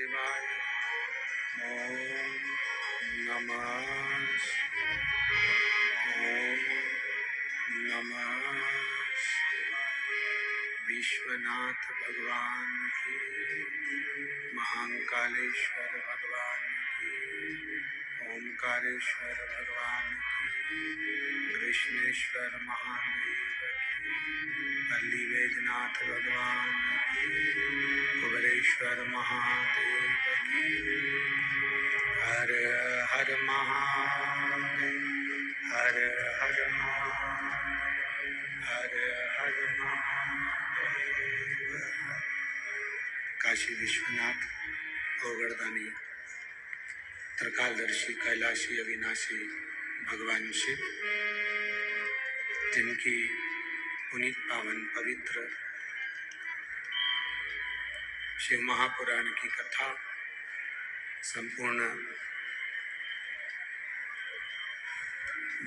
शिवाय। ओम नमः ओम नमः शिवाय। विश्वनाथ भगवान की, महाकालेश्वर भगवान की, ओंकारेश्वर भगवान की, कृष्णेश्वर महादेव की, पल्ली वैद्यनाथ भगवान की, कुबेरेश्वर महादेव की। हर हर महादेव, हर हर महादेव, हर हर महादेव। काशी विश्वनाथ ओगरदानी, त्रिकालदर्शी, कैलाशी, अविनाशी भगवान शिव, जिनकी पुनीत पावन पवित्र शिव महापुराण की कथा संपूर्ण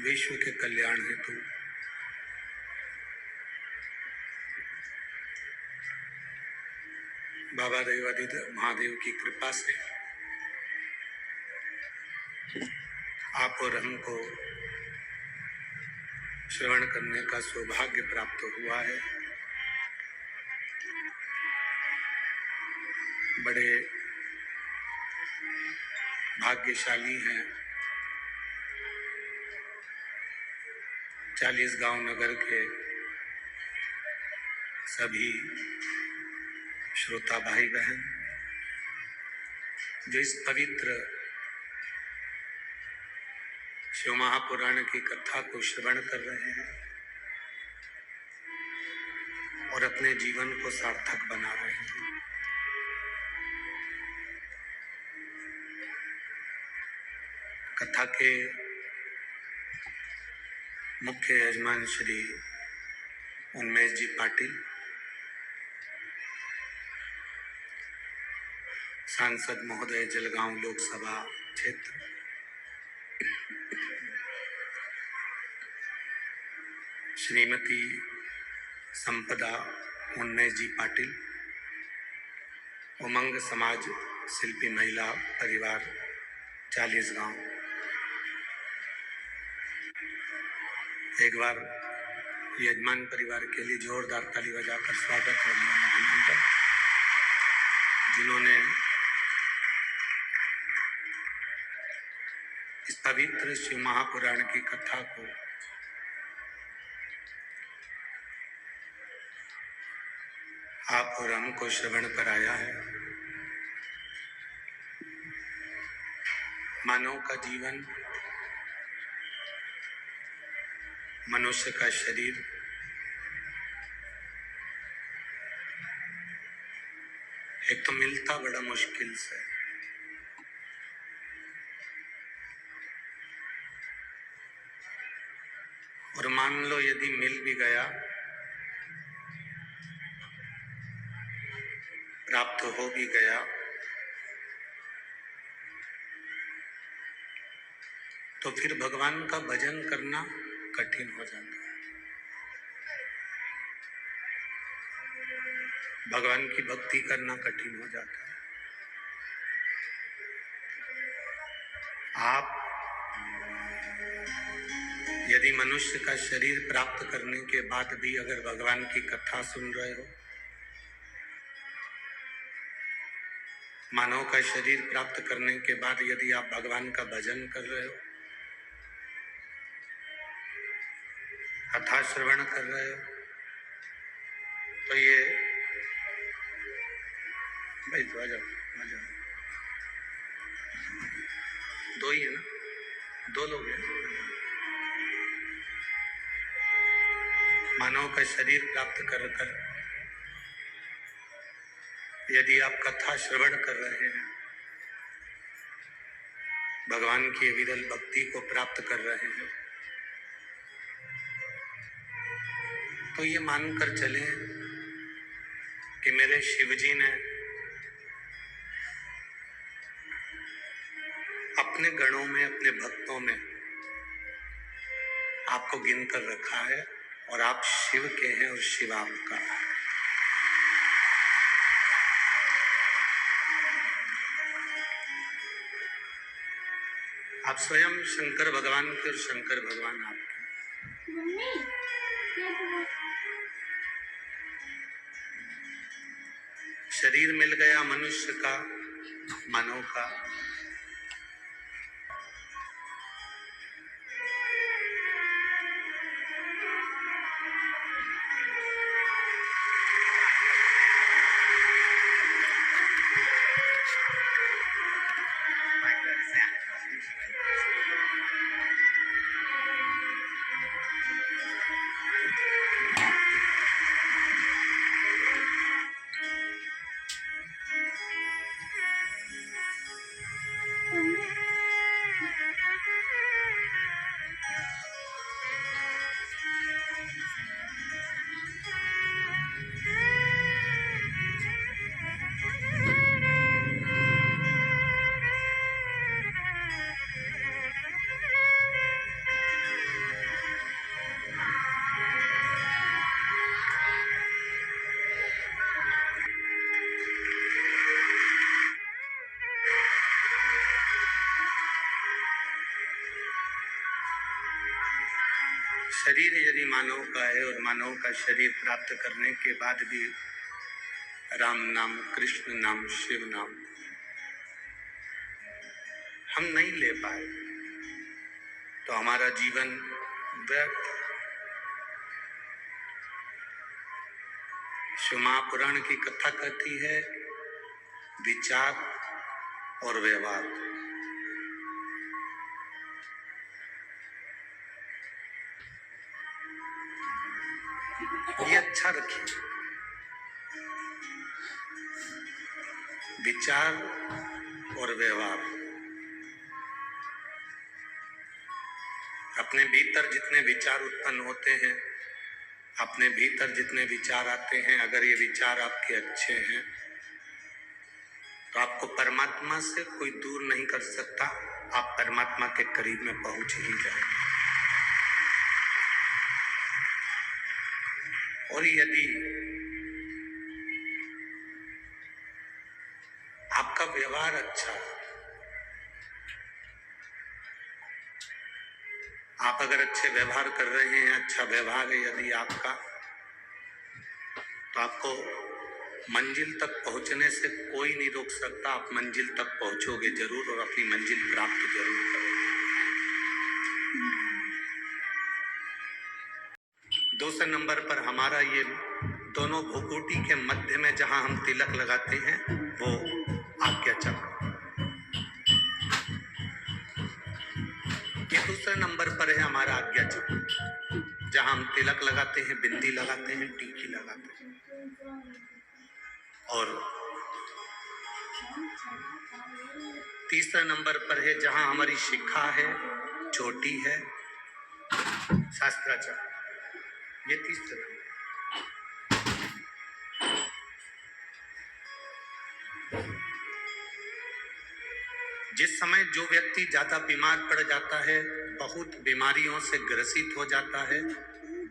विश्व के कल्याण हेतु बाबा देवादिदेव महादेव की कृपा से आप और हमको श्रवण करने का सौभाग्य प्राप्त हुआ है। बड़े भाग्यशाली हैं 40 गांव नगर के सभी श्रोता भाई बहन, जो इस पवित्र शिव महापुराण की कथा को श्रवण कर रहे हैं और अपने जीवन को सार्थक बना रहे हैं। कथा के मुख्य यजमान श्री उन्मेष जी पाटिल, सांसद महोदय जलगांव लोकसभा क्षेत्र, श्रीमती संपदा उन्मेष जी पाटिल, उमंग समाज शिल्पी महिला परिवार 40 गांव। एक बार यजमान परिवार के लिए जोरदार ताली बजाकर स्वागत और अभिनंदन, जिन्होंने इस पवित्र शिव महापुराण की कथा को आप और हमको श्रवण कराया है। मानव का जीवन, मनुष्य का शरीर एक तो मिलता बड़ा मुश्किल से, और मान लो यदि मिल भी गया, प्राप्त हो भी गया, तो फिर भगवान का भजन करना कठिन हो जाता है। भगवान की भक्ति करना कठिन हो जाता है। आप यदि मनुष्य का शरीर प्राप्त करने के बाद भी अगर भगवान की कथा सुन रहे हो, मानव का शरीर प्राप्त करने के बाद यदि आप भगवान का भजन कर रहे हो, कथा श्रवण कर रहे हो, तो ये भाई तो आ जाओ, दो ही है ना, 2 लोग हैं। मानव का शरीर प्राप्त कर यदि आप कथा श्रवण कर रहे हैं, भगवान की विरल भक्ति को प्राप्त कर रहे हैं, तो ये मानकर चलें कि मेरे शिवजी ने अपने गणों में, अपने भक्तों में आपको गिन कर रखा है और आप शिव के हैं और शिव आपका। आप स्वयं शंकर भगवान के और शंकर भगवान आपके। शरीर मिल गया मनुष्य का, मानव का, शरीर यदि मानव का है और मानव का शरीर प्राप्त करने के बाद भी राम नाम, कृष्ण नाम, शिव नाम हम नहीं ले पाए तो हमारा जीवन व्यर्थ। शिव महापुराण की कथा कहती है विचार और व्यवहार। ये अच्छा रखिए, विचार और व्यवहार। अपने भीतर जितने विचार उत्पन्न होते हैं, अपने भीतर जितने विचार आते हैं, अगर ये विचार आपके अच्छे हैं तो आपको परमात्मा से कोई दूर नहीं कर सकता, आप परमात्मा के करीब में पहुंच ही जाएंगे। और यदि आपका व्यवहार अच्छा है, आप अगर अच्छे व्यवहार कर रहे हैं, अच्छा व्यवहार है यदि आपका, तो आपको मंजिल तक पहुंचने से कोई नहीं रोक सकता। आप मंजिल तक पहुंचोगे जरूर और अपनी मंजिल प्राप्त जरूर करोगे। दूसरे नंबर पर हमारा ये दोनों भ्रुकुटी के मध्य में जहां हम तिलक लगाते हैं वो आज्ञा चक्र। ये दूसरे नंबर पर है हमारा आज्ञा चक्र, जहां हम तिलक लगाते हैं, बिंदी लगाते हैं, टीकी लगाते हैं। और तीसरा नंबर पर है जहां हमारी शिखा है, चोटी है, शास्त्राचार। ये तीसरा नंबर। जिस समय जो व्यक्ति ज्यादा बीमार पड़ जाता है, बहुत बीमारियों से ग्रसित हो जाता है,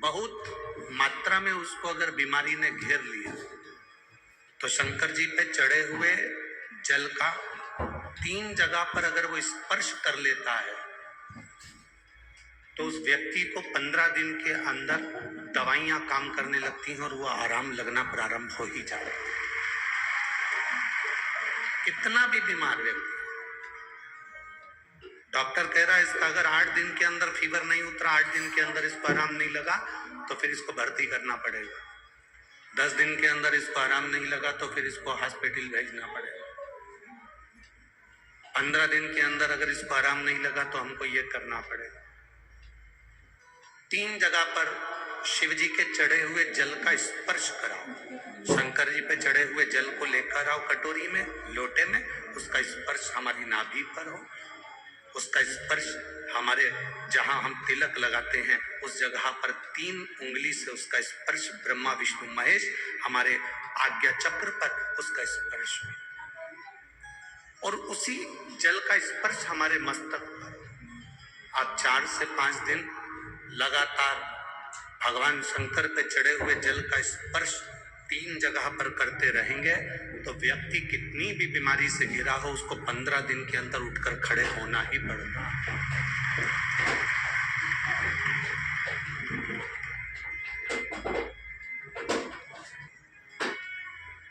बहुत मात्रा में उसको अगर बीमारी ने घेर लिया, तो शंकर जी पे चढ़े हुए जल का 3 जगह पर अगर वो स्पर्श कर लेता है तो उस व्यक्ति को 15 दिन के अंदर दवाइयां काम करने लगती हैं और वो आराम लगना प्रारंभ हो ही जाता है। कितना भी बीमार व्यक्ति, डॉक्टर कह रहा है इसका अगर 8 दिन के अंदर फीवर नहीं उतरा, 8 दिन के अंदर इसको आराम नहीं लगा तो फिर इसको भर्ती करना पड़ेगा। 10 दिन के अंदर इसको आराम नहीं लगा तो फिर इसको हॉस्पिटल भेजना पड़ेगा। 15 दिन के अंदर अगर इसको आराम नहीं लगा तो हमको ये करना पड़ेगा। 3 जगह पर शिव जी के चढ़े हुए जल का स्पर्श कराओ। शंकर जी पे चढ़े हुए जल को लेकर आओ कटोरी में, लोटे में, उसका स्पर्श हमारी नाभि पर हो, उसका स्पर्श हमारे जहां हम तिलक लगाते हैं उस जगह पर 3 उंगली से उसका स्पर्श, ब्रह्मा विष्णु महेश हमारे आज्ञा चक्र पर उसका स्पर्श हो, और उसी जल का स्पर्श हमारे मस्तक पर। आप 4 से 5 दिन लगातार भगवान शंकर पे चढ़े हुए जल का स्पर्श 3 जगह पर करते रहेंगे तो व्यक्ति कितनी भी बीमारी से घिरा हो उसको 15 दिन के अंदर उठकर खड़े होना ही पड़ता।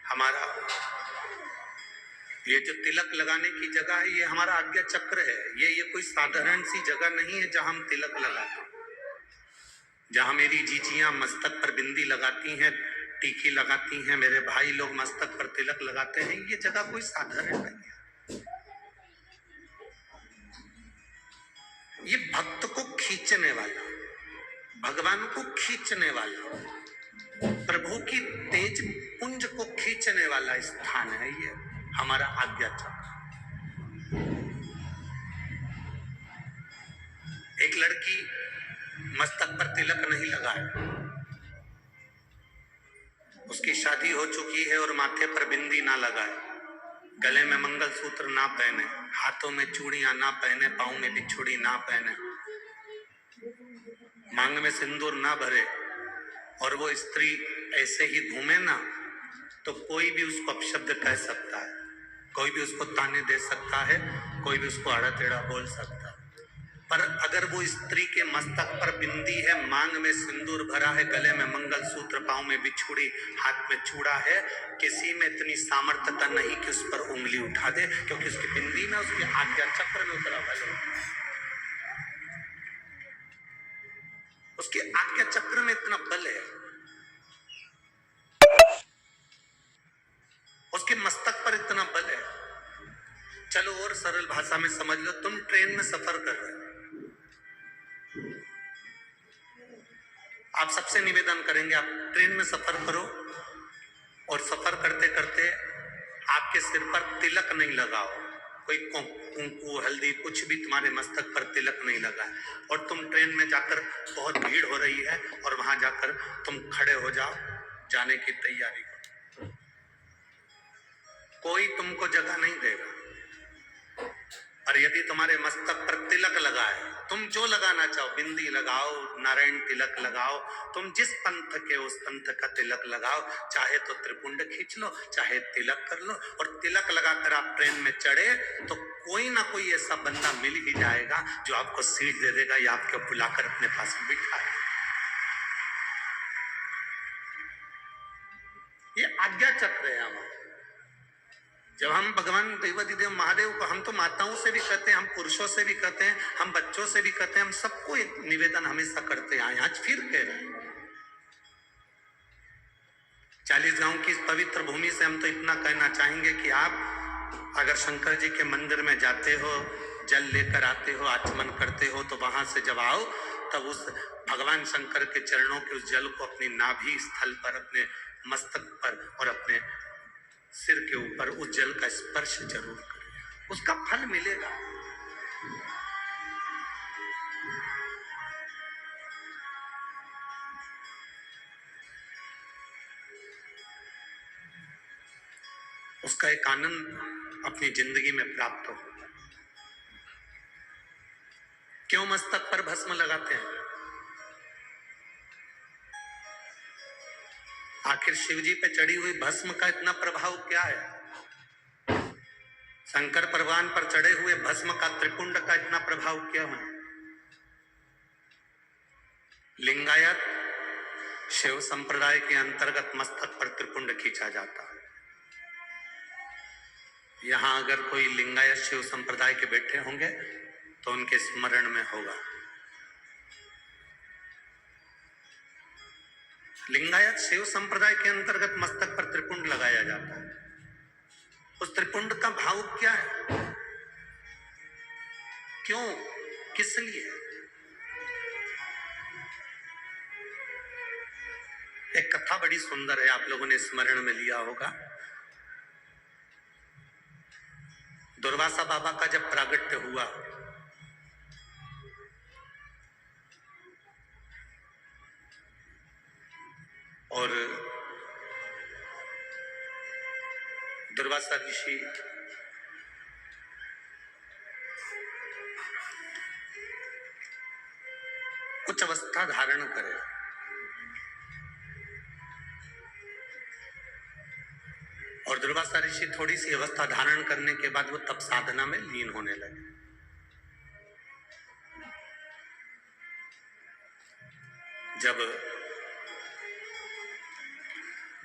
हमारा ये जो तिलक लगाने की जगह है ये हमारा आज्ञा चक्र है। ये कोई साधारण सी जगह नहीं है जहां हम तिलक लगाते हैं। जहां मेरी जीजियां मस्तक पर बिंदी लगाती हैं, टीकी लगाती हैं, मेरे भाई लोग मस्तक पर तिलक लगाते हैं, ये जगह कोई साधारण नहीं है। ये भक्त को खींचने वाला, भगवान को खींचने वाला, प्रभु की तेज पुंज को खींचने वाला स्थान है ये हमारा आज्ञा चक्र। एक लड़की मस्तक पर तिलक नहीं लगाए, उसकी शादी हो चुकी है और माथे पर बिंदी ना लगाए, गले में मंगलसूत्र ना पहने, हाथों में चूड़ियां ना पहने, पांव में बिछुड़ी ना पहने, मांग में सिंदूर ना भरे और वो स्त्री ऐसे ही घूमे ना, तो कोई भी उसको अपशब्द कह सकता है, कोई भी उसको ताने दे सकता है, कोई भी उसको आड़ा टेढ़ा बोल सकता है। पर अगर वो स्त्री के मस्तक पर बिंदी है, मांग में सिंदूर भरा है, गले में मंगलसूत्र, पांव में बिछुड़ी, हाथ में चूड़ा है, किसी में इतनी सामर्थ्यता नहीं कि उस पर उंगली उठा दे, क्योंकि उसकी बिंदी में, उसकी आज्ञा चक्र में उतरा बल है। उसके आज्ञा चक्र में इतना बल है, उसके मस्तक पर इतना बल है। चलो और सरल भाषा में समझ लो, तुम ट्रेन में सफर कर रहे हो, आप सबसे निवेदन करेंगे आप ट्रेन में सफर करो और सफर करते करते आपके सिर पर तिलक नहीं लगाओ, कोई कुंकू हल्दी कुछ भी तुम्हारे मस्तक पर तिलक नहीं लगा है, और तुम ट्रेन में जाकर बहुत भीड़ हो रही है और वहां जाकर तुम खड़े हो जाओ, जाने की तैयारी करो, कोई तुमको जगह नहीं देगा। और यदि तुम्हारे मस्तक पर तिलक लगा है, तुम जो लगाना चाहो, बिंदी लगाओ, नारायण तिलक लगाओ, तुम जिस पंथ के उस पंथ का तिलक लगाओ, चाहे तो त्रिपुंड खींच लो, चाहे तिलक कर लो, और तिलक लगाकर आप ट्रेन में चढ़े तो कोई ना कोई ऐसा बंदा मिल ही जाएगा जो आपको सीट दे देगा या आपको बुलाकर अपने पास में बिठाएगा। ये आज्ञा चक्र है हमारा। जब हम भगवान देवाधिदेव महादेव को, हम तो माताओं से भी कहते हैं, हम पुरुषों से भी कहते हैं, हम बच्चों से भी कहते हैं, हम सबको एक निवेदन हमेशा करते आए, आज फिर कह रहे हैं। 40 गांव की पवित्र भूमि से हम तो इतना कहना चाहेंगे कि आप अगर शंकर जी के मंदिर में जाते हो, जल लेकर आते हो, आचमन करते हो, तो वहां से जब आओ तब उस भगवान शंकर के चरणों के उस जल को अपनी नाभि स्थल पर, अपने मस्तक पर और अपने सिर के ऊपर उस जल का स्पर्श जरूर करिए, उसका फल मिलेगा। उसका एक आनंद अपनी जिंदगी में प्राप्त हो। क्यों मस्तक पर भस्म लगाते हैं? आखिर शिव जी पे चढ़ी हुई भस्म का इतना प्रभाव क्या है? शंकर भगवान पर चढ़े हुए भस्म का, त्रिपुंड का इतना प्रभाव क्या है? लिंगायत शिव संप्रदाय के अंतर्गत मस्तक पर त्रिपुंड खींचा जाता है। यहां अगर कोई लिंगायत शिव संप्रदाय के बैठे होंगे तो उनके स्मरण में होगा। लिंगायत शिव संप्रदाय के अंतर्गत मस्तक पर त्रिपुंड लगाया जाता है। उस त्रिपुंड का भाव क्या है? क्यों, किस लिए? एक कथा बड़ी सुंदर है, आप लोगों ने स्मरण में लिया होगा। दुर्वासा बाबा का जब प्रागट्य हुआ और दुर्वासा ऋषि कुछ अवस्था धारण करे, दुर्वासा ऋषि थोड़ी सी अवस्था धारण करने के बाद वो तप साधना में लीन होने लगे। जब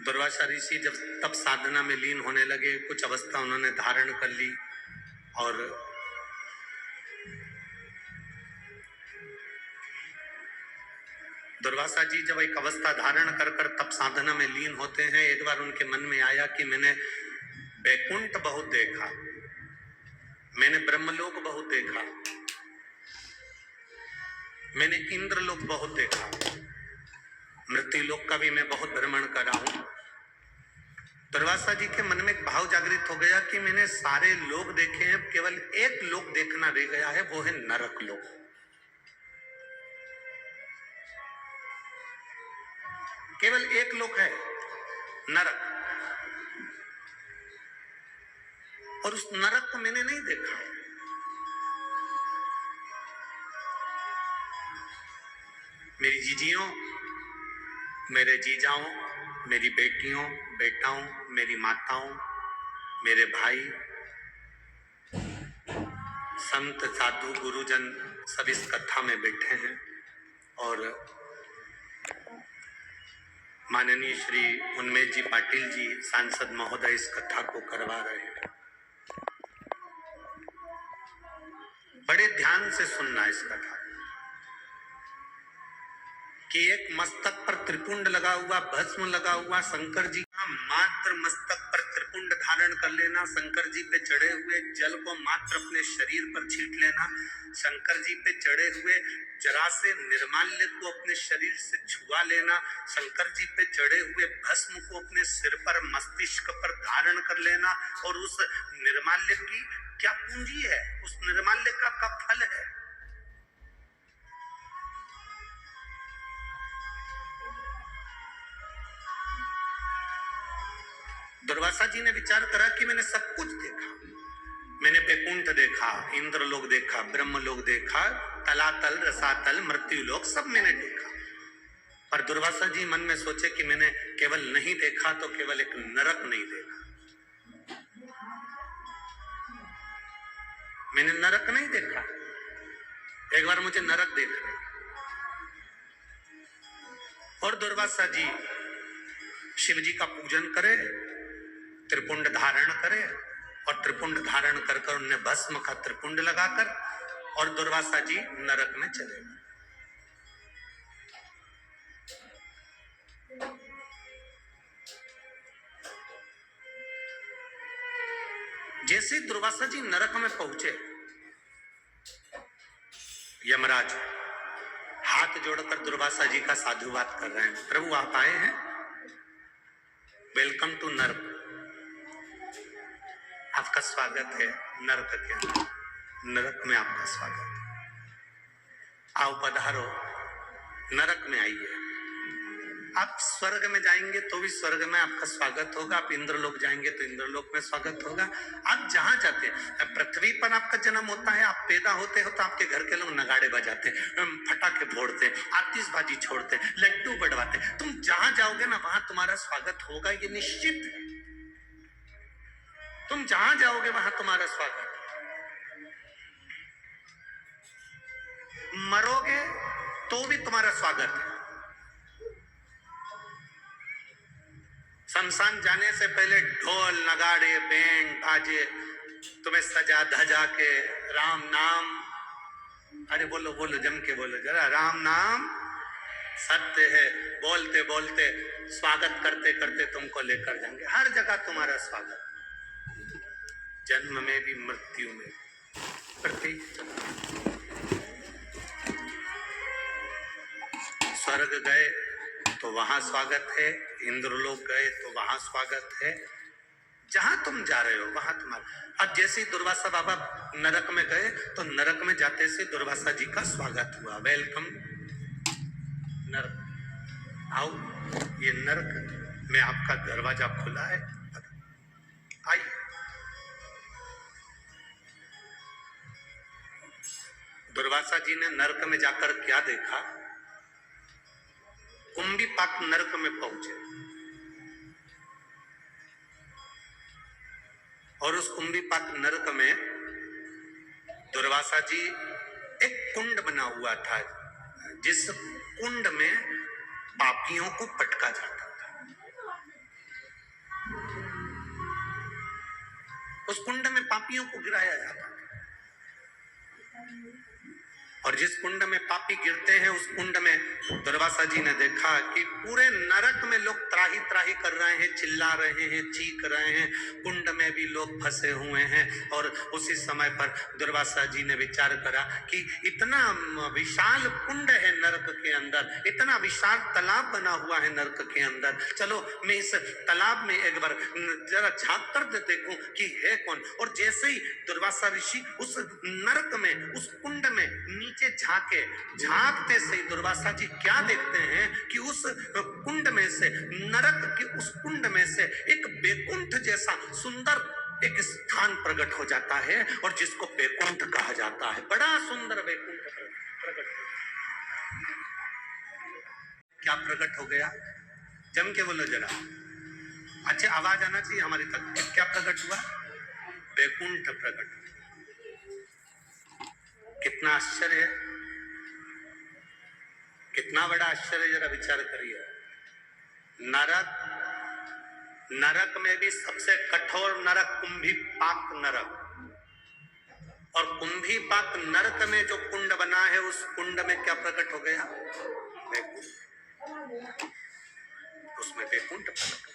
दुर्वासा ऋषि जब तप साधना में लीन होने लगे, कुछ अवस्था उन्होंने धारण कर ली, और दुर्वासा जी जब एक अवस्था धारण कर कर तप साधना में लीन होते हैं, एक बार उनके मन में आया कि मैंने वैकुंठ बहुत देखा, मैंने ब्रह्मलोक बहुत देखा, मैंने इंद्रलोक बहुत देखा, मृत्युलोक का भी मैं बहुत भ्रमण करा हूं। दुर्वासा जी के मन में एक भाव जागृत हो गया कि मैंने सारे लोक देखे हैं, केवल एक लोक देखना रह गया है, वो है नरक लोक। केवल एक लोक है, नरक, और उस नरक को मैंने नहीं देखा। मेरी जीजियों, मेरे जीजाओं, मेरी बेटियों, बेटाओं, मेरी माताओं, मेरे भाई, संत साधु गुरुजन सब इस कथा में बैठे हैं, और माननीय श्री उन्मेष जी पाटिल जी सांसद महोदय इस कथा को करवा रहे हैं। बड़े ध्यान से सुनना इस कथा कि एक मस्तक पर त्रिपुंड लगा हुआ, भस्म लगा हुआ शंकर जी का मात्र मस्तक पर त्रिपुंड धारण कर लेना, शंकर जी पे चढ़े हुए जल को मात्र अपने शरीर पर छींट लेना, शंकर जी पे चढ़े हुए जरा से निर्माल्य को अपने शरीर से छुआ लेना, शंकर जी पे चढ़े हुए भस्म को अपने सिर पर मस्तिष्क पर धारण कर लेना, और उस निर्माल्य की क्या पूंजी है, उस निर्माल्य का फल है। दुर्वासा जी ने विचार करा कि मैंने सब कुछ देखा, मैंने वैकुंठ देखा, इंद्रलोक देखा, ब्रह्मलोक देखा, तलातल, रसातल, मृत्युलोक सब मैंने देखा। पर दुर्वासा जी मन में सोचे कि मैंने केवल नहीं देखा तो केवल एक नरक नहीं देखा, मैंने नरक नहीं देखा, एक बार मुझे नरक देखना। और दुर्वासा जी शिव जी का पूजन करे, त्रिपुंड धारण करे, और त्रिपुंड धारण कर कर उन्हें भस्म का त्रिपुंड लगाकर, और दुर्वासा जी नरक में चले गए। जैसे ही दुर्वासा जी नरक में पहुंचे, यमराज हाथ जोड़कर दुर्वासा जी का साधुवाद कर रहे हैं, प्रभु आप आए हैं, वेलकम टू नरक, आपका स्वागत है नरक के अंदर, नरक में आपका स्वागत है, आओ पधारो, नरक में आइए। आप स्वर्ग में जाएंगे तो भी स्वर्ग में आपका स्वागत होगा, आप इंद्रलोक जाएंगे तो इंद्रलोक में स्वागत होगा। आप जहां जाते हैं, पृथ्वी पर आपका जन्म होता है, आप पैदा होते हो तो आपके घर के लोग नगाड़े बजाते, फटाके फोड़ते, आतिशबाजी छोड़ते, लड्डू बढ़वाते, तुम जहां जाओगे ना वहां तुम्हारा स्वागत होगा, ये निश्चित है। तुम जहां जाओगे वहां तुम्हारा स्वागत। मरोगे तो भी तुम्हारा स्वागत है। शमशान जाने से पहले ढोल नगाड़े बैंड बाजे तुम्हें सजा धजा के राम नाम, अरे बोलो बोलो जम के बोलो जरा, राम नाम सत्य है, बोलते बोलते स्वागत करते करते तुमको लेकर जाएंगे, हर जगह तुम्हारा स्वागत, जन्म में भी मृत्यु में, प्रत्येक। स्वर्ग गए तो वहां स्वागत है, इंद्रलोक गए तो वहां स्वागत है, जहां तुम जा रहे हो वहां तुम्हारा। अब जैसे ही दुर्वासा बाबा नरक में गए तो नरक में जाते से दुर्वासा जी का स्वागत हुआ, वेलकम नरक, आओ ये नरक में आपका दरवाजा खुला है, आइए। दुर्वासा जी ने नरक में जाकर क्या देखा, कुंभी पाक नरक में पहुंचे, और उस कुंभीपाक नरक में दुर्वासा जी एक कुंड बना हुआ था, जिस कुंड में पापियों को पटका जाता था। उस कुंड में पापियों को गिराया जाता था, और जिस कुंड में पापी गिरते हैं उस कुंड में दुर्वासा जी ने देखा कि पूरे नरक में लोग त्राही त्राही कर रहे हैं, चिल्ला रहे हैं, चीख रहे हैं, कुंड में भी लोग फंसे हुए हैं। और उसी समय पर दुर्वासा जी ने विचार करा कि इतना विशाल कुंड है नरक के अंदर, इतना विशाल तालाब बना हुआ है नरक के अंदर, चलो मैं इस तालाब में एक बार जरा झांक कर देखूं कि है कौन। और जैसे ही दुर्वासा ऋषि उस नरक में, उस कुंड में नीचे झांकते से दुर्वासा जी क्या देखते हैं कि उस कुंड में से, नरक के उस कुंड में से एक बैकुंठ जैसा सुंदर एक स्थान प्रकट हो जाता है, और जिसको बैकुंठ कहा जाता है। बड़ा सुंदर बैकुंठ प्रकट। क्या प्रकट हो गया? जम के बोलो जरा, अच्छा आवाज आना चाहिए हमारी तक। क्या प्रकट हुआ? बैकुंठ प्रकट। कितना आश्चर्य है, कितना बड़ा आश्चर्य, जरा विचार करिए। नरक में भी सबसे कठोर नरक कुंभीपाक नरक, और कुंभीपाक नरक में जो कुंड बना है उस कुंड में क्या प्रकट हो गया? बैकुंठ। उसमें बैकुंठ प्रकट।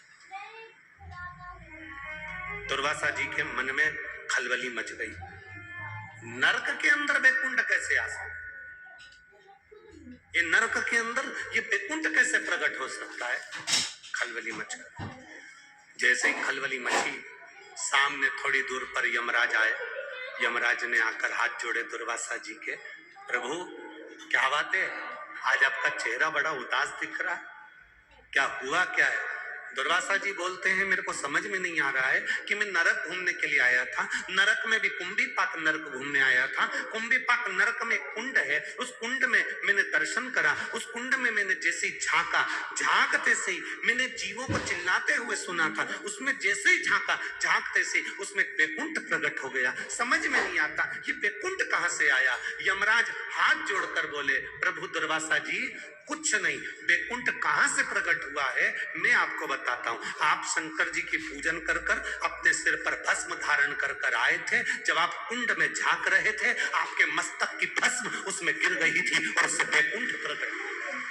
दुर्वासा जी के मन में खलबली मच गई, नरक के अंदर बैकुंठ कैसे आ सकता? ये नरक के अंदर ये बैकुंठ कैसे प्रकट हो सकता है? खलबली मच गई। जैसे ही खलबली मची, सामने थोड़ी दूर पर यमराज आए। यमराज ने आकर हाथ जोड़े दुर्वासा जी के, प्रभु क्या बात है, आज आपका चेहरा बड़ा उदास दिख रहा है, क्या हुआ क्या है? दुर्वासा जी बोलते हैं, मेरे को समझ में नहीं आ रहा है कि मैं नरक घूमने के लिए आया था, नरक में भी कुंभीपाक नरक घूमने आया था। कुंभीपाक नरक में कुंड है, उस कुंड में मैंने दर्शन करा, उस कुंड में मैंने जैसे ही झांकते से ही मैंने जीवों को चिल्लाते हुए सुना था, उसमें जैसे ही झांकते से उसमें बैकुंठ प्रकट हो गया। समझ में नहीं आता ये बैकुंठ कहां से आया। यमराज हाथ जोड़कर बोले, प्रभु दुर्वासा जी कुछ नहीं, बैकुंठ कहां से प्रकट हुआ है मैं आपको बताता हूं। आप शंकर जी की पूजन कर कर अपने सिर पर भस्म धारण कर कर आए थे, जब आप कुंड में झांक रहे थे आपके मस्तक की भस्म उसमें गिर गई थी और उससे बैकुंठ प्रकट हुआ।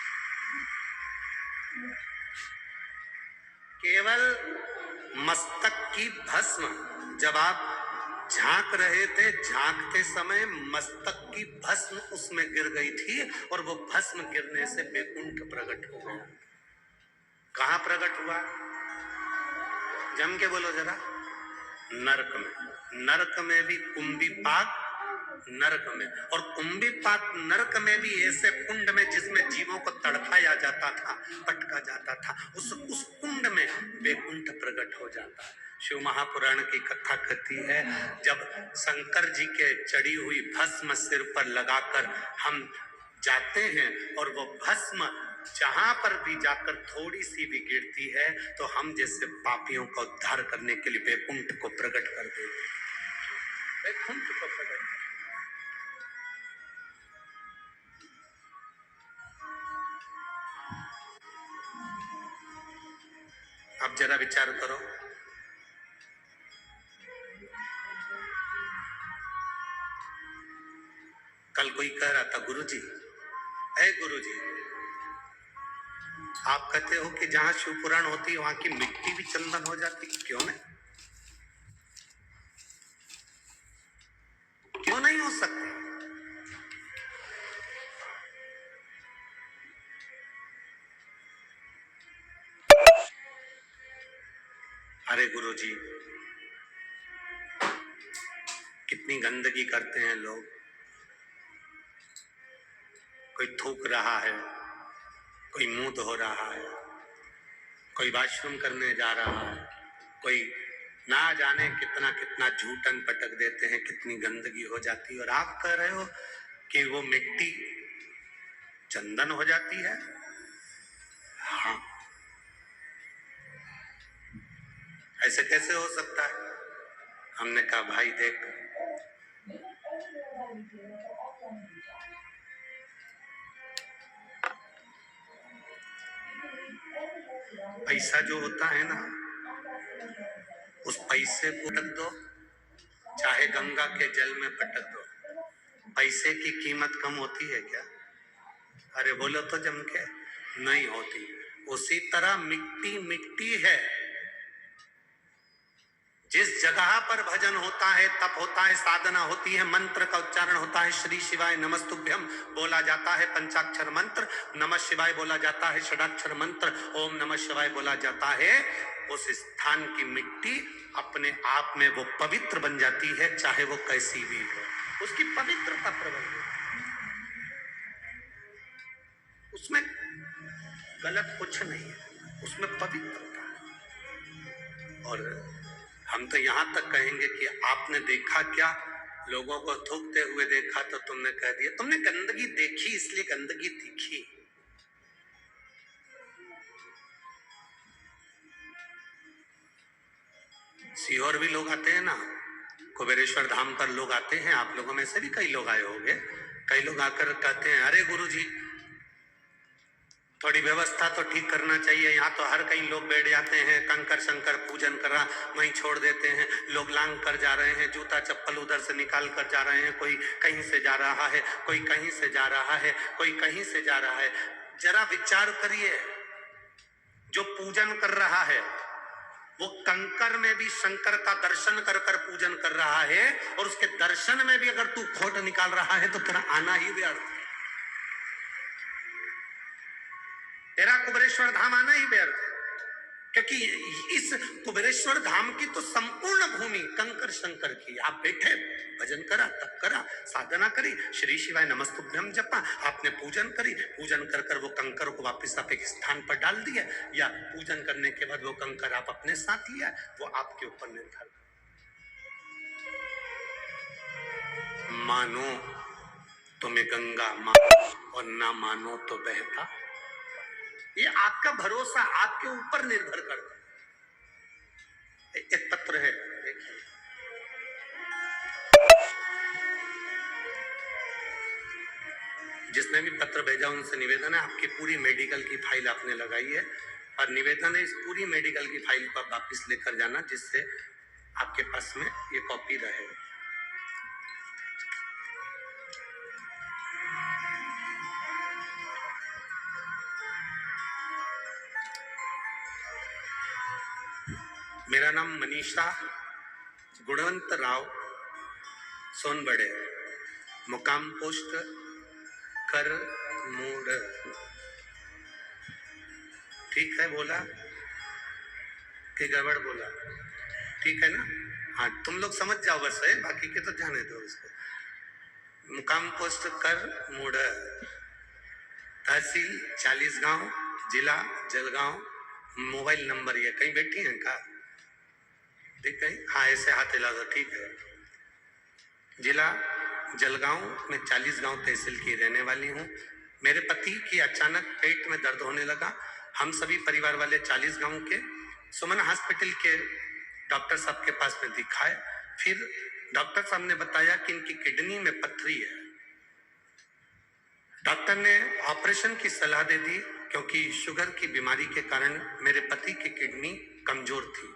केवल मस्तक की भस्म, जब आप झांक रहे थे, झांकते समय मस्तक की भस्म उसमें गिर गई थी, और वो भस्म गिरने से बैकुंठ प्रकट हो गया। कहां प्रकट हुआ? जम के बोलो जरा। नरक में। नरक में भी कुंभीपाक नरक में, और कुंभीपाक नरक में भी ऐसे कुंड में जिसमें जीवों को तड़पाया जाता था, पटका जाता था, उस कुंड में बैकुंठ प्रकट हो जाता है। शिव महापुराण की कथा कहती है, जब शंकर जी के चढ़ी हुई भस्म सिर पर लगाकर हम जाते हैं और वो भस्म जहां पर भी जाकर थोड़ी सी भी गिरती है तो हम जैसे पापियों का उद्धार करने के लिए बैकुंठ को प्रकट कर देते हैं। बैकुंठ को प्रकट। अब जरा विचार करो, कल कोई कह रहा था, गुरुजी, ऐ गुरुजी, आप कहते हो कि जहां शिव पुराण होती है वहां की मिट्टी भी चंदन हो जाती, क्यों नहीं? क्यों नहीं हो सकती? अरे गुरुजी, कितनी गंदगी करते हैं लोग, कोई थूक रहा है, कोई मुंह धो रहा है, कोई वॉशरूम करने जा रहा है, कोई ना जाने कितना कितना झूठन पटक देते हैं, कितनी गंदगी हो जाती है, और आप कह रहे हो कि वो मिट्टी चंदन हो जाती है। हाँ, ऐसे कैसे हो सकता है? हमने कहा भाई देख, पैसा जो होता है ना, उस पैसे को रख दो, चाहे गंगा के जल में पटक दो, पैसे की कीमत कम होती है क्या? अरे बोलो तो जम के, नहीं होती। उसी तरह मिट्टी मिट्टी है। जिस जगह पर भजन होता है, तप होता है, साधना होती है, मंत्र का उच्चारण होता है, श्री शिवाय नमस्तुभ्यम बोला जाता है, पंचाक्षर मंत्र, नमः शिवाय बोला जाता है, षडाक्षर मंत्र, ओम नमः शिवाय बोला जाता है, उस स्थान की मिट्टी अपने आप में वो पवित्र बन जाती है, चाहे वो कैसी भी हो। उसकी पवित्रता प्रबल है, उसमें गलत कुछ नहीं है, उसमें पवित्रता। और हम तो यहां तक कहेंगे कि आपने देखा क्या? लोगों को थूकते हुए देखा तो तुमने कह दिया। तुमने गंदगी देखी इसलिए गंदगी दिखी। सीहोर भी लोग आते हैं ना, कुबेरेश्वर धाम पर लोग आते हैं, आप लोगों में से भी कई लोग आए होंगे। कई लोग आकर कहते हैं अरे गुरुजी थोड़ी व्यवस्था तो ठीक करना चाहिए, यहाँ तो हर कई लोग बैठ जाते हैं, कंकर शंकर पूजन करा वहीं छोड़ देते हैं, लोग लांग कर जा रहे हैं, जूता चप्पल उधर से निकाल कर जा रहे हैं, कोई कहीं से जा रहा है, कोई कहीं से जा रहा है, कोई कहीं से जा रहा है। जरा विचार करिए, जो पूजन कर रहा है वो कंकर में भी शंकर का दर्शन कर कर पूजन कर रहा है, और उसके दर्शन में भी अगर तू खोट निकाल रहा है तो तेरा आना ही व्यर्थ, तेरा कुबेरेश्वर धाम आना ही व्यर्थ है। क्योंकि इस कुबेरेश्वर धाम की तो संपूर्ण भूमि कंकर शंकर की। आप बैठे, भजन करा, तप करा, साधना करी, श्री शिवाय नमस्तुभ्यम जपा, आपने पूजन करी, पूजन कर कर वो कंकर को वापस आप एक स्थान पर डाल दिया, या पूजन करने के बाद वो कंकर आप अपने साथ लिया, वो आपके ऊपर निर्भर। मानो तो मैं गंगा मानो और ना मानो तो बहता, ये आपका भरोसा आपके ऊपर निर्भर करता है। एक पत्र है, देखिए, जिसने भी पत्र भेजा उनसे निवेदन है, आपकी पूरी मेडिकल की फाइल आपने लगाई है, और निवेदन है इस पूरी मेडिकल की फाइल को आप वापिस लेकर जाना, जिससे आपके पास में ये कॉपी रहे। मेरा नाम मनीषा गुणवंत राव सोनबड़े, मुकाम पोस्ट कर मूड। ठीक है बोला कि गड़बड़ बोला? ठीक है ना? हाँ, तुम लोग समझ जाओ बस है, बाकी के तो जाने दो उसको। मुकाम पोस्ट कर मूड, तहसील 40 गांव, जिला जलगांव, मोबाइल नंबर ये। कहीं बैठी हैं का? देख कहीं, हाँ ऐसे हाथ हिला दो, ठीक है। जिला जलगांव में 40 गांव तहसील की रहने वाली हूँ। मेरे पति की अचानक पेट में दर्द होने लगा। हम सभी परिवार वाले 40 गांव के सुमन हॉस्पिटल के डॉक्टर साहब के पास में दिखाए। फिर डॉक्टर साहब ने बताया कि इनकी किडनी में पथरी है। डॉक्टर ने ऑपरेशन की सलाह दे दी, क्योंकि शुगर की बीमारी के कारण मेरे पति की किडनी कमजोर थी।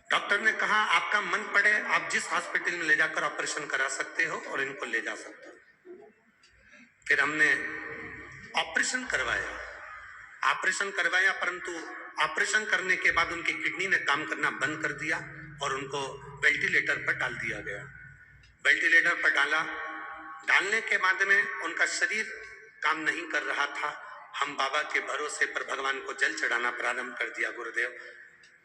डॉक्टर ने कहा आपका मन पड़े आप जिस हॉस्पिटल में ले जाकर ऑपरेशन करा सकते हो और इनको ले जा सकते हो। फिर हमने ऑपरेशन करवाया, परंतु ऑपरेशन करने के बाद उनकी किडनी ने काम करना बंद कर दिया और उनको वेंटिलेटर पर डाल दिया गया। वेंटिलेटर पर डालने के बाद में उनका शरीर काम नहीं कर रहा था। हम बाबा के भरोसे पर भगवान को जल चढ़ाना प्रारंभ कर दिया। गुरुदेव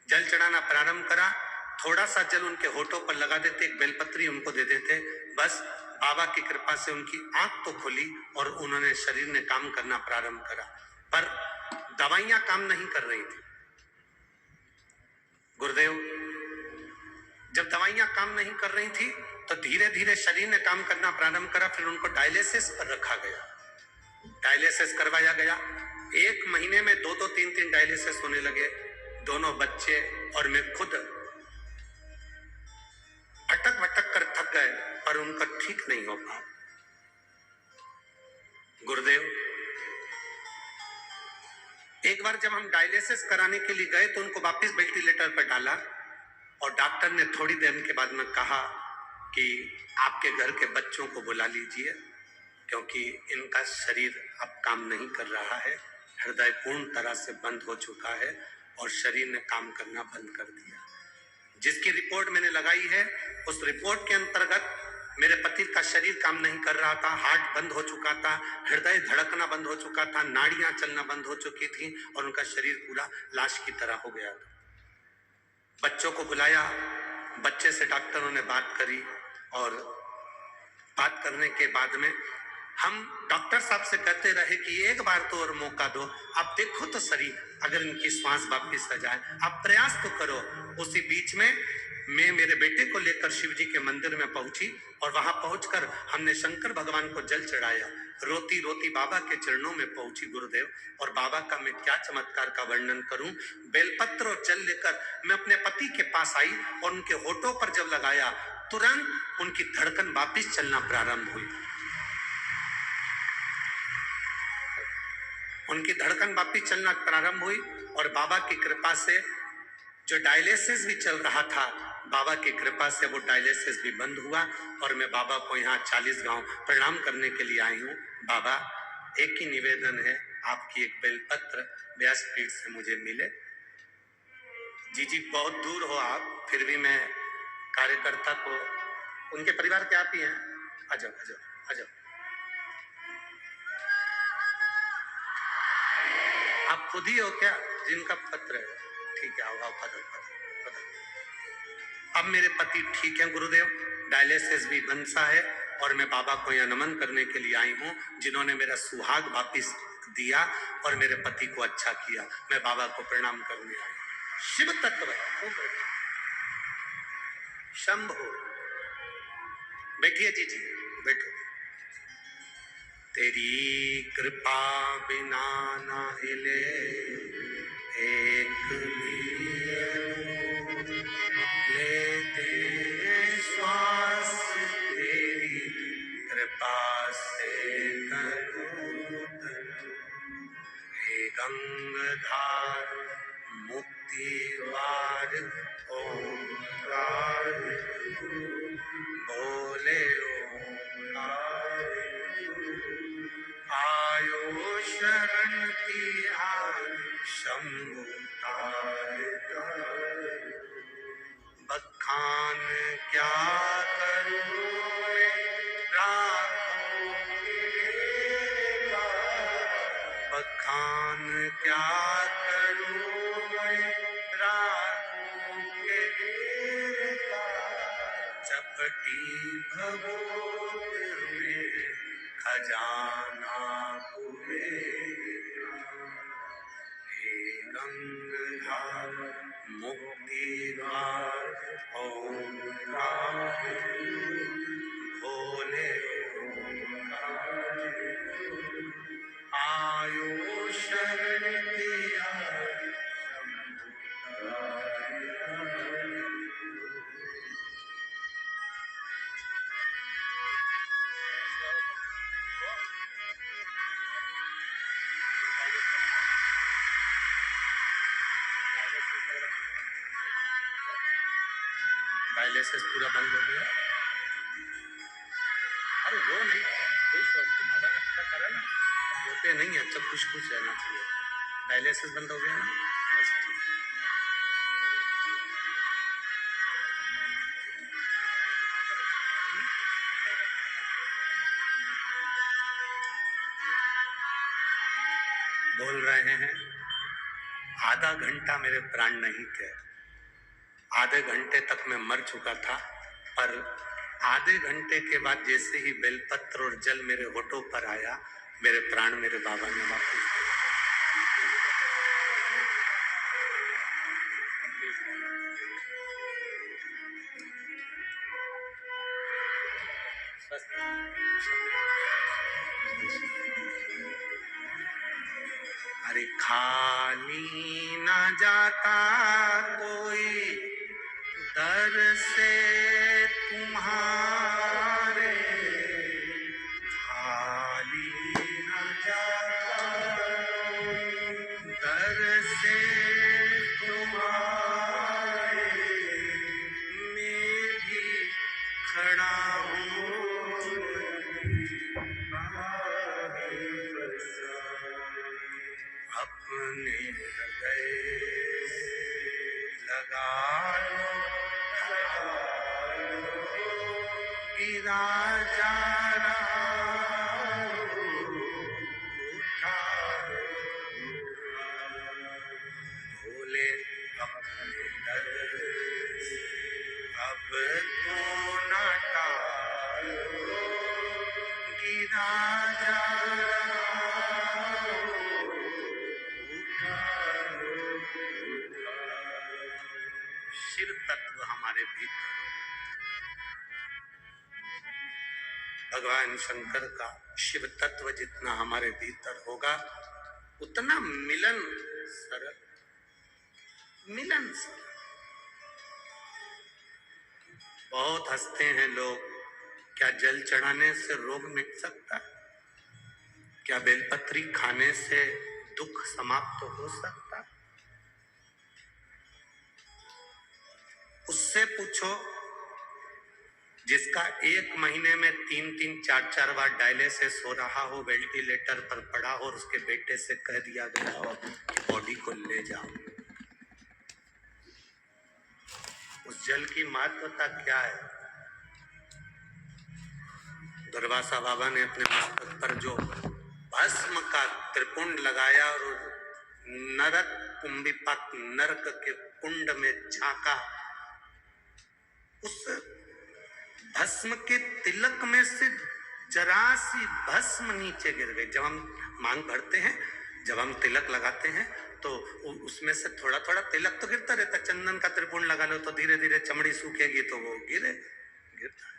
जल चढ़ाना प्रारंभ करा, थोड़ा सा जल उनके होठों पर लगा देते, एक बेलपत्री उनको दे देते, बस बाबा की कृपा से उनकी आंख तो खुली और उन्होंने शरीर ने काम करना प्रारंभ करा। पर दवाइयां काम नहीं कर रही थी। गुरुदेव जब दवाइयां काम नहीं कर रही थी तो धीरे धीरे शरीर ने काम करना प्रारंभ करा। फिर उनको डायलिसिस पर रखा गया, डायलिसिस करवाया गया। 1 महीने में 2-2, 3-3 डायलिसिस होने लगे। दोनों बच्चे और मैं खुद उनका ठीक नहीं हो पाया। गुरुदेव, एक बार जब हम डायलिसिस कराने के लिए गए तो उनको वापस वेंटिलेटर पर डाला और डॉक्टर ने थोड़ी देर के बाद में कहा कि आपके घर के बच्चों को बुला लीजिए क्योंकि इनका शरीर अब काम नहीं कर रहा है, हृदय पूर्ण तरह से बंद हो चुका है और शरीर ने काम करना बंद कर दिया। जिसकी रिपोर्ट मैंने लगाई है उस रिपोर्ट के अंतर्गत मेरे पति का शरीर काम नहीं कर रहा था, हार्ट बंद हो चुका था, हृदय धड़कना बंद हो चुका था, नाड़ियां चलना बंद हो चुकी थी और उनका शरीर पूरा लाश की तरह हो गया था। बच्चों को बुलाया, बच्चे से डॉक्टरों ने बात करी और बात करने के बाद में हम डॉक्टर साहब से कहते रहे कि एक बार तो और मौका दो, आप देखो तो सही अगर इनकी श्वास वापिस आ जाए, आप प्रयास तो करो। उसी बीच में मैं मेरे बेटे को लेकर शिव जी के मंदिर में पहुंची और वहां पहुंचकर हमने शंकर भगवान को जल चढ़ाया। रोती रोती बाबा के चरणों में पहुंची गुरुदेव, और बाबा का मैं क्या चमत्कार का वर्णन करूं। बेलपत्र और जल लेकर मैं अपने पति के पास आई और उनके होठों पर जब लगाया तुरंत उनकी धड़कन वापिस चलना प्रारंभ हुई। उनकी धड़कन वापिस चलना प्रारंभ हुई और बाबा की कृपा से जो डायलिसिस भी चल रहा था, बाबा की कृपा से वो डायलिसिस भी बंद हुआ और मैं बाबा को यहाँ 40 गांव प्रणाम करने के लिए आई हूँ। बाबा, एक ही निवेदन है, आपकी एक बेलपत्र व्यासपीठ से मुझे मिले। जी बहुत दूर हो आप, फिर भी मैं कार्यकर्ता को, उनके परिवार के आप ही हैं, आ जाओ आ जाओ आ जाओ। आप खुद ही हो क्या जिनका पत्र है? ठीक है, आओ पदर। अब मेरे पति ठीक है गुरुदेव, डायलिसिस भी बंद सा है और मैं बाबा को यहाँ नमन करने के लिए आई हूँ जिन्होंने मेरा सुहाग वापिस दिया और मेरे पति को अच्छा किया। मैं बाबा को प्रणाम करने आई। शिव तत्व शंभो, बैठिए जी बैठो। तेरी कृपा बिना ना हिले एक भी लेते श्वास, तेरी कृपा से करूं हे गंगाधार मुक्ति द्वार ओंकार बोले ओंकार आयो शरण तिहार शंभु तार बखान क्या करूं राखों बखान क्या करूं राखों के चपटी भगोत में खजाना पूरे हे गंगाधार मुक्ति द्वार ओंकार भोले ओंकार आयो शरण तिहार डायलिसिस पूरा बंद हो गया। अरे वो नहीं, खुश हो तुम, बाबा अच्छा करा ना, रोते नहीं, अच्छा खुश रहना चाहिए। डायलिसिस बंद हो गया ना, बस ठीक। बोल रहे हैं आधा घंटा मेरे प्राण नहीं थे, आधे घंटे तक मैं मर चुका था, पर आधे घंटे के बाद जैसे ही बेलपत्र और जल मेरे होठों पर आया, मेरे प्राण मेरे बाबा ने वापस अरे खाली ना जाता कोई दर से तुम्हारे खड़ा हूँ अपने हृदय लगा लो, गिरा जा रहा उठा भोले अपने दर से अब तो न टालो, गिरा जा शिव तत्व हमारे भीतर हो। भगवान शंकर का शिव तत्व जितना हमारे भीतर होगा उतना मिलन सरल, मिलन सरल। बहुत हंसते हैं लोग, क्या जल चढ़ाने से रोग मिट सकता है? क्या बेलपत्री खाने से दुख समाप्त हो सकता है? उससे पूछो जिसका एक महीने में 3-3, 4-4 बार डायलिसिस हो रहा हो, वेंटिलेटर पर पड़ा हो और उसके बेटे से कह दिया गया हो बॉडी को ले जाओ। उस जल की महत्वता क्या है? दुर्वासा बाबा ने अपने मस्तक पर जो भस्म का त्रिपुंड लगाया और नरक कुंभिपाक नरक के कुंड में झांका, उस भस्म के तिलक में से जरा सी भस्म नीचे गिर गई। जब हम मांग भरते हैं, जब हम तिलक लगाते हैं तो उसमें से थोड़ा थोड़ा तिलक तो गिरता रहता। चंदन का त्रिपुंड लगा लो तो धीरे धीरे चमड़ी सूखेगी तो वो गिरता है।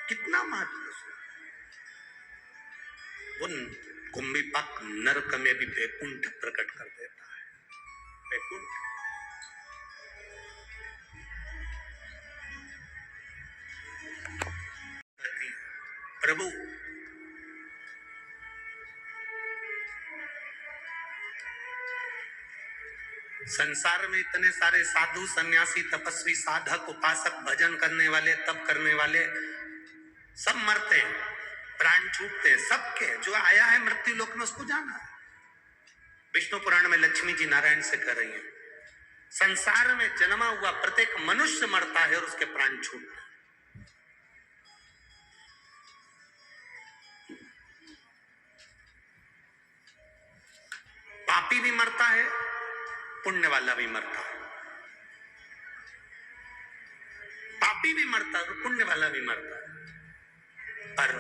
कितना महत्व वो कुंभिपाक नरक में भी वैकुंठ प्रकट कर देता है। वैकुंठ प्रभु संसार में इतने सारे साधु सन्यासी तपस्वी साधक उपासक भजन करने वाले तप करने वाले सब मरते हैं, प्राण छूटते हैं सबके। जो आया है मृत्यु लोक में उसको जाना है। विष्णु पुराण में लक्ष्मी जी नारायण से कह रही है, संसार में जन्मा हुआ प्रत्येक मनुष्य मरता है और उसके प्राण छूटते हैं। पापी भी मरता है, पुण्य वाला भी मरता है। पापी भी मरता है, पुण्य वाला भी मरता है। पर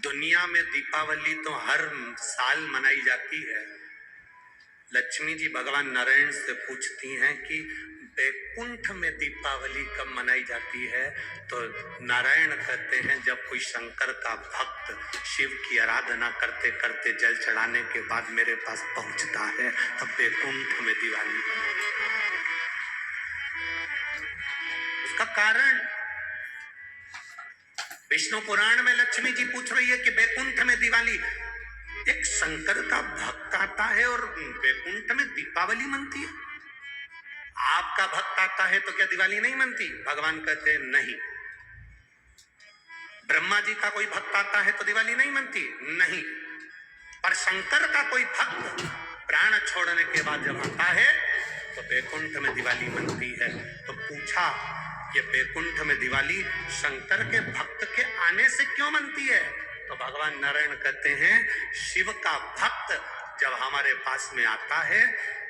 दुनिया में दीपावली तो हर साल मनाई जाती है। लक्ष्मी जी भगवान नारायण से पूछती हैं कि वैकुंठ में दीपावली कब मनाई जाती है? तो नारायण कहते हैं जब कोई शंकर का भक्त शिव की आराधना करते करते जल चढ़ाने के बाद मेरे पास पहुंचता है तब वैकुंठ में दिवाली। उसका कारण विष्णु पुराण में लक्ष्मी जी पूछ रही है कि वैकुंठ में दिवाली, एक शंकर का भक्त आता है और वैकुंठ में दीपावली मनती है। आपका भक्त आता है तो क्या दिवाली नहीं मनती? भगवान कहते हैं नहीं। ब्रह्मा जी का कोई भक्त आता है तो दिवाली नहीं मनती? नहीं। पर शंकर का कोई भक्त प्राण छोड़ने के बाद जब आता है तो वैकुंठ में दिवाली मनती है। तो पूछा ये वैकुंठ में दिवाली शंकर के भक्त के आने से क्यों मनती है? तो भगवान नारायण कहते हैं शिव का भक्त जब हमारे पास में आता है,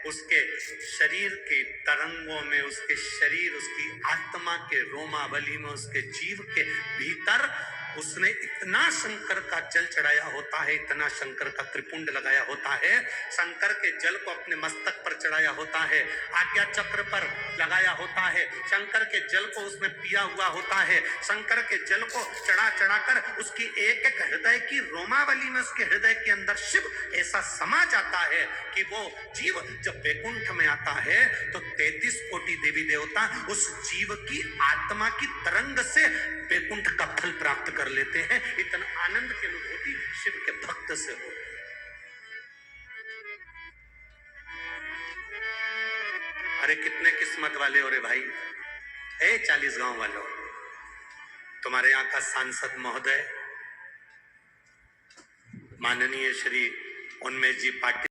उसके शरीर के तरंगों में, उसके शरीर, उसकी आत्मा के रोमावली में, उसके जीव के भीतर उसने इतना शंकर का जल चढ़ाया होता है, इतना शंकर का त्रिपुंड लगाया होता है, शंकर के जल को अपने मस्तक पर चढ़ाया होता है, आज्ञा चक्र पर लगाया होता है, शंकर के जल को उसने पिया हुआ होता है, शंकर के जल को चढ़ा चढ़ाकर उसकी एक एक हृदय की रोमावली में, उसके हृदय के अंदर शिव ऐसा समा जाता है कि वो जीव जब वैकुंठ में आता है तो 33 कोटि देवी देवता उस जीव की आत्मा की तरंग से वैकुंठ का फल प्राप्त कर लेते हैं। इतना आनंद की अनुभूति शिव के भक्त से होती है। अरे कितने किस्मत वाले हो रे भाई। 40 गांव वालों, तुम्हारे यहाँ का सांसद महोदय माननीय श्री उन्मेष जी पाटिल